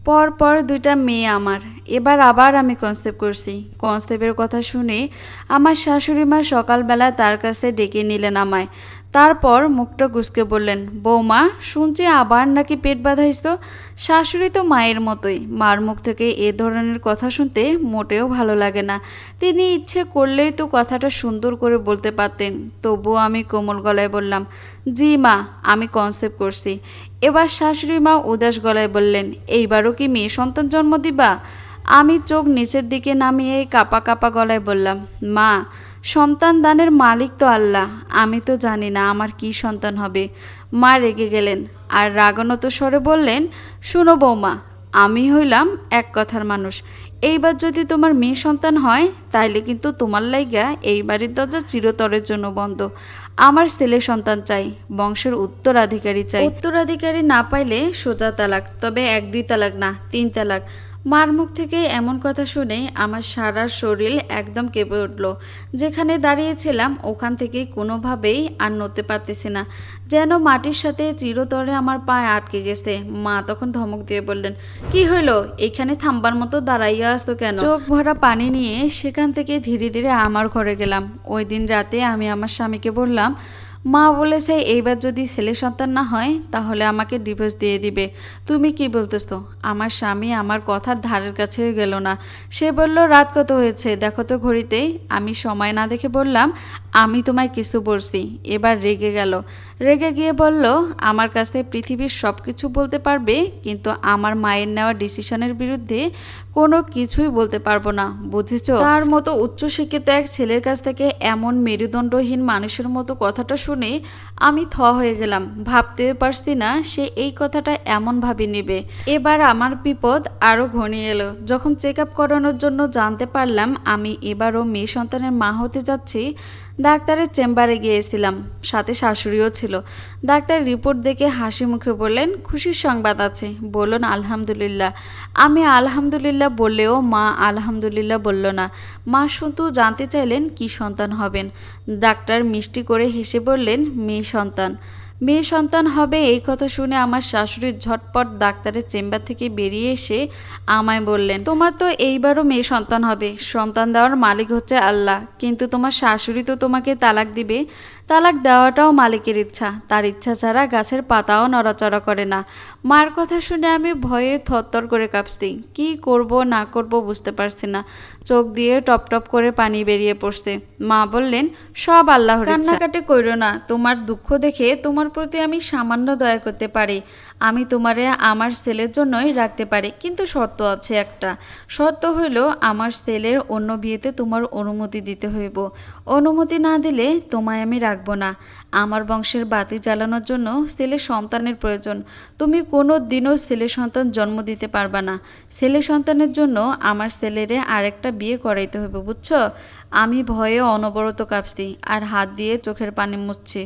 পর পর দুইটা মেয়ে আমার। এবার আবার আমি কনসেপ্ট করছি। কনসেপ্টের কথা শুনে আমার শাশুড়ি মা সকালবেলা তার কাছে ডেকে নিলেন আমায়। তারপর মুখটা কুঁচকে বললেন, বৌমা শুনছি আবার নাকি পেট বাঁধাইছো। শাশুড়ি তো মায়ের মতোই, মার মুখ থেকে এ ধরনের কথা শুনতে মোটেও ভালো লাগে না। তিনি ইচ্ছে করলেই তো কথাটা সুন্দর করে বলতে পারতেন, তবুও আমি কোমল গলায় বললাম, জি মা, আমি কনসেপ্ট করছি। এবার শাশুড়ি মা উদাস গলায় বললেন, এইবারও কি মেয়ে সন্তান জন্ম দিবা? আমি চোখ নিচের দিকে নামিয়ে কাপা কাপা গলায় বললাম, মা, সন্তান দানের মালিক তো আল্লাহ, আমি তো জানি না আমার কি সন্তান হবে। মা রেগে গেলেন আর রাগান্বিত স্বরে বললেন, শুনো বৌমা, আমি হইলাম এক কথার মানুষ। এইবার যদি তোমার মেয়ে সন্তান হয় তাইলে কিন্তু তোমার লাইগা এই বাড়ির দরজা চিরতরের জন্য বন্ধ। আমার ছেলে সন্তান চাই, বংশের উত্তরাধিকারী চাই। উত্তরাধিকারী না পাইলে সোজা তালাক, তবে 1-2 তালাক না, 3 তালাক। মার মুখ থেকে এমন কথা শুনে আমার সারা শরীর একদম কেঁপে উঠল। যেখানে দাঁড়িয়েছিলাম ওখান থেকে কোনোভাবেই আর নড়তে পারতেছি না, যেন মাটির সাথে চিরতরে আমার পায়ে আটকে গেছে। মা তখন ধমক দিয়ে বললেন, কি হইল, এইখানে থামবার মতো দাঁড়াইয়া আসতো কেন? চোখ ভরা পানি নিয়ে সেখান থেকে ধীরে ধীরে আমার ঘরে গেলাম। ওই দিন রাতে আমি আমার স্বামীকে বললাম, মা বলেছে এইবার যদি ছেলে সন্তান না হয় তাহলে আমাকে ডিভোর্স দিয়ে দিবে। তুমি কি বলতেছো? আমার স্বামী আমার কথার ধারের কাছেও গেল না। সে বলল, রাত কত হয়েছে দেখো তো ঘড়িতে। আমি সময় না দেখে বললাম, আমি তোমায় কিছু বলছি। এবার রেগে গেল। রেগে গিয়ে বলল, আমার কাছে পৃথিবীর সব কিছু বলতে পারবে, কিন্তু আমার মায়ের নেওয়া ডিসিশনের বিরুদ্ধে কোনো কিছুই বলতে পারবো না, বুঝেছো? তার মতো উচ্চশিক্ষিত এক ছেলের কাছ থেকে এমন মেরুদণ্ডহীন মানুষের মতো কথাটা শুনে আমি হয়ে গেলাম। ভাবতে পারছি না সে এই কথাটা এমনভাবে নেবে। এবার আমার বিপদ আরও ঘনিয়ে এলো যখন চেক আপ করানোর জন্য জানতে পারলাম আমি এবারও মেয়ে সন্তানের মা হতে যাচ্ছি। ডাক্তারের চেম্বারে গিয়েছিলাম, সাথে শাশুড়িও ছিল। ডাক্তার রিপোর্ট দেখে হাসি মুখে বললেন, খুশির সংবাদ আছে, বলুন আলহামদুলিল্লাহ। আমি আলহামদুলিল্লাহ বললেও মা আলহামদুলিল্লাহ বলল না। মা শুধু জানতে চাইলেন কি সন্তান হবেন। ডাক্তার মিষ্টি করে হেসে বললেন, মেয়ে সন্তান। মেয়ে সন্তান হবে এই কথা শুনে আমার শাশুড়ি ঝটপট ডাক্তারের চেম্বার থেকে বেরিয়ে এসে আমায় বললেন, তোমার তো এইবারও মেয়ে সন্তান হবে। সন্তান দেওয়ার মালিক হচ্ছে আল্লাহ, কিন্তু তোমার শাশুড়ি তো তোমাকে তালাক দিবে। তালাক দেওয়াটাও মালিকের ইচ্ছা, তার ইচ্ছা ছাড়া গাছের পাতাও নড়াচড়া করে না। মার কথা শুনে আমি ভয়ে থরথর করে কাঁপছি। কি করব না করব বুঝতে পারছি না। চোখ দিয়ে টপ টপ করে পানি বেরিয়ে পড়ছে। মা বললেন, সব আল্লাহর ইচ্ছা, কান্নাকাটি কইরো না। তোমার দুঃখ দেখে তোমার প্রতি আমি সামান্য দয়া করতে পারি। আমি তোমারে আমার ছেলের জন্যই রাখতে পারি, কিন্তু শর্ত আছে একটা। শর্ত হইল আমার ছেলের অন্য বিয়েতে তোমার অনুমতি দিতে হইব। অনুমতি না দিলে তোমায় আমি রাখবো না। আমার বংশের বাতি জ্বালানোর জন্য ছেলে সন্তানের প্রয়োজন। তুমি কোনো দিনও ছেলে সন্তান জন্ম দিতে পারবা না। ছেলে সন্তানের জন্য আমার ছেলেরে আরেকটা বিয়ে করাইতে হবে, বুঝছো? আমি ভয়ে অনবরত কাঁপছি আর হাত দিয়ে চোখের পানি মুছছি।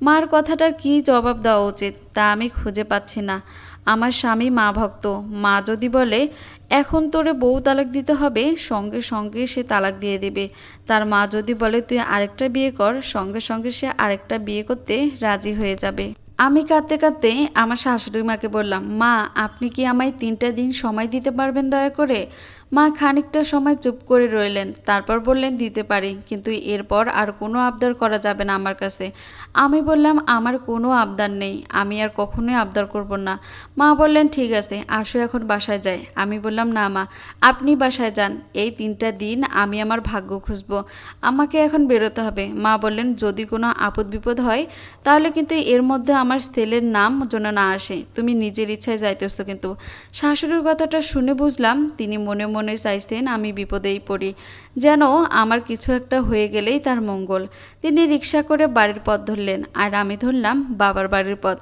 মার কথাটার কী জবাব দেওয়া উচিত তা আমি খুঁজে পাচ্ছি না। আমার স্বামী মা ভক্ত। মা যদি বলে এখন তোরে বউ তালাক দিতে হবে, সঙ্গে সঙ্গে সে তালাক দিয়ে দিবে। তার মা যদি বলে তুই আরেকটা বিয়ে কর, সঙ্গে সঙ্গে সে আরেকটা বিয়ে করতে রাজি হয়ে যাবে। আমি কাঁদতে কাঁদতে আমার শাশুড়ি মাকে বললাম, মা, আপনি কি আমায় 3টা দিন সময় দিতে পারবেন দয়া করে? মা খানিকটা সময় চুপ করে রইলেন, তারপর বললেন, দিতে পারি, কিন্তু এরপর আর কোনো আবদার করা যাবে না আমার কাছে। আমি বললাম, আমার কোনো আবদার নেই, আমি আর কখনোই আবদার করব না। মা বললেন, ঠিক আছে, আসো এখন বাসায় যাই। আমি বললাম, না মা, আপনি বাসায় যান। এই 3টা দিন আমি আমার ভাগ্য খুঁজবো, আমাকে এখন বেরোতে হবে। মা বললেন, যদি কোনো আপদ বিপদ হয় তাহলে কিন্তু এর মধ্যে আমার ছেলের নাম যেন না আসে। তুমি নিজের ইচ্ছায় যাইতেছো কিন্তু। শাশুড়ির কথাটা শুনে বুঝলাম তিনি মনে মনে চাইছেন আমি বিপদেই পড়ি, যেন আমার কিছু একটা হয়ে গেলেই তার মঙ্গল। তিনি রিক্সা করে বাড়ির পথ ধরলেন আর আমি ধরলাম বাবার বাড়ির পথ।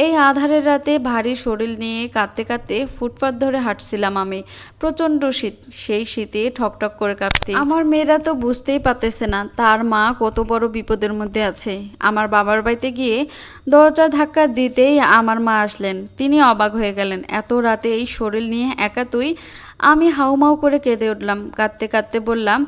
এই আধারের রাতে ভারী শরীর নিয়ে কাঁদতে কাঁদতে ফুটপাত ধরে হাঁটছিলাম আমি। প্রচণ্ড শীত, সেই শীতে ঠকঠক করে কাঁপছি। আমার মেয়েরা তো বুঝতেই পারতেছে না তার মা কত বড় বিপদের মধ্যে আছে। আমার বাবার বাড়িতে গিয়ে দরজা ধাক্কা দিতেই আমার মা আসলেন। তিনি অবাক হয়ে গেলেন, এত রাতে এই শরীর নিয়ে একা তুই? আমি হাউমাউ করে কেঁদে উঠলাম। কাঁদতে কাঁদতে বললাম,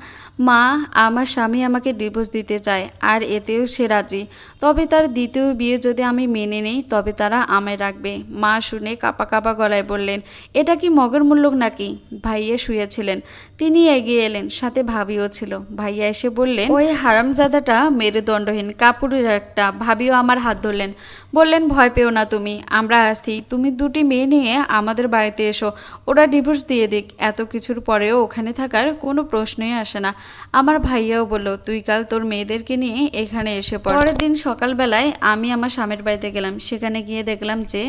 মা, আমার স্বামী আমাকে ডিভোর্স দিতে চায় আর এতেও সে রাজি। তবে তার দ্বিতীয় বিয়ে যদি আমি মেনে নেই তবে তারা আমায় রাখবে। মা শুনে কাঁপা কাঁপা গলায় বললেন, এটা কি মগের মূল্য নাকি? ভাইয়া শুয়েছিলেন, তিনি এগিয়ে এলেন, সাথে ভাবিও ছিল। ভাইয়া এসে বললেন, ওই হারামজাদাটা মেরুদণ্ডহীন কাপুরের একটা। ভাবিও আমার হাত ধরলেন, বললেন, ভয় পেও না তুমি, আমরা আছি। তুমি দুটি মেয়ে নিয়ে আমাদের বাড়িতে এসো, ওরা ডিভোর্স দিয়ে দিক। এত কিছুর পরেও ওখানে থাকার কোনো প্রশ্নই আসে না। আমার ভাইয়াও বলল, তুই কাল তোর মেয়েদেরকে নিয়ে এখানে এসে পড়। পরের দিন সকালবেলায় আমি আমার স্বামীর বাড়িতে গেলাম। সেখানে গিয়ে দেখলাম যে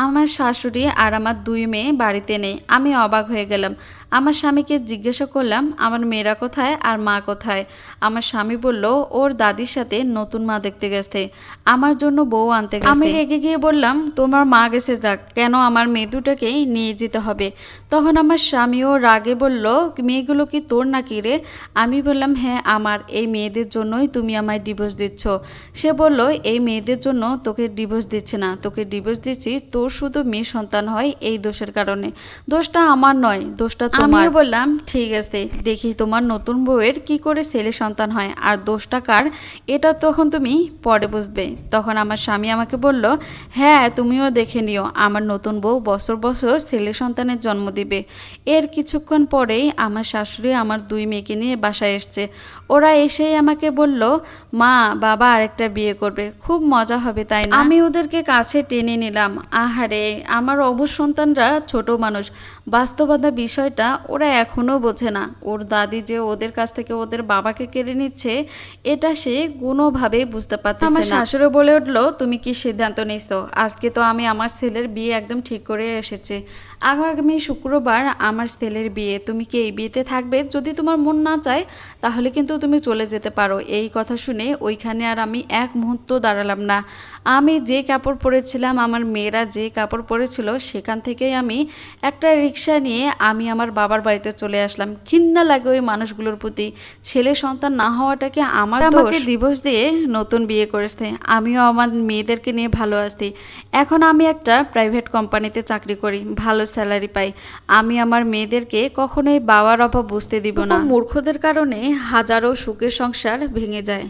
আমার শাশুড়ি আর আমার দুই মেয়ে বাড়িতে নেই। আমি অবাক হয়ে গেলাম। আমার স্বামীকে জিজ্ঞাসা করলাম, আমার মেয়েরা কোথায় আর মা কোথায়? আমার স্বামী বলল, ওর দাদির সাথে নতুন মা দেখতে গেছে, আমার জন্য বউ আনতে গেছে। আমি রেগে গিয়ে বললাম, তোমার মা গেছে যাক, কেন আমার মেয়ে দুটোকেই নিয়ে যেতে হবে? তখন আমার স্বামীও রাগে বলল, মেয়েগুলো কি তোর নাকি রে? আমি বললাম, হ্যাঁ আমার। এই মেয়েদের জন্যই তুমি আমায় ডিভোর্স দিচ্ছ। সে বলল, এই মেয়েদের জন্য তোকে ডিভোর্স দিচ্ছে না, তোকে ডিভোর্স দিচ্ছি তোর শুধু মেয়ে সন্তান হয় এই দোষের কারণে। দোষটা আমার নয়, দোষটা তোমার। আমিও বললাম, ঠিক আছে, দেখি তোমার নতুন বউয়ের কি করে ছেলে সন্তান হয়, আর দোষটা কার এটা তখন তুমি পরে বুঝবে। তখন আমার স্বামী আমাকে বলল, হ্যাঁ তুমিও দেখে নিও, আমার নতুন বউ বছর বছর ছেলে সন্তানের জন্ম দিবে। এর কিছুক্ষণ পরেই আমার শাশুড়ি আমার দুই মেয়েকে নিয়ে বাসায় এসছে। ওরা এসেই আমাকে বলল, মা, বাবা আরেকটা বিয়ে করবে, খুব মজা হবে তাই না? আমি ওদেরকে কাছে টেনে নিলাম। আহারে, আমার অবুঝ সন্তানরা ছোট মানুষ, বাস্তবতা বিষয়টা ওরা এখনও বোঝে না। ওর দাদি যে ওদের কাছ থেকে ওদের বাবাকে কেড়ে নিচ্ছে এটা সে কোনোভাবেই বুঝতে পারতেছে না। আমার শাশুড়ি বলে উঠলো, তুমি কি সিদ্ধান্ত নিছো? আজকে তো আমি আমার ছেলের বিয়ে একদম ঠিক করে এসেছি। আগামী শুক্রবার আমার ছেলের বিয়ে, তুমি কি এই বিয়েতে থাকবে? যদি তোমার মন না চায় তাহলে কিন্তু তুমি চলে যেতে পারো। এই কথা শুনে ওইখানে আর আমি এক মুহূর্ত দাঁড়ালাম না। আমি যে কাপড় পরেছিলাম, আমার মেয়েরা যে কাপড় পরেছিল, সেখান থেকেই আমি একটা রিক্সা নিয়ে আমি আমার বাবার বাড়িতে চলে আসলাম। ঘৃণা লাগে ওই মানুষগুলোর প্রতি। ছেলে সন্তান না হওয়াটাকে আমার দোষ? আমাকে ডিভোর্স দিয়ে নতুন বিয়ে করেছে। আমিও আমার মেয়েদেরকে নিয়ে ভালো আছি। এখন আমি একটা প্রাইভেট কোম্পানিতে চাকরি করি, ভালো স্যালারি পাই। আমি আমার মেয়েদেরকে কখনোই বাবার অভাব বুঝতে দিব না। মূর্খদের কারণে হাজারো সুখের সংসার ভেঙে যায়।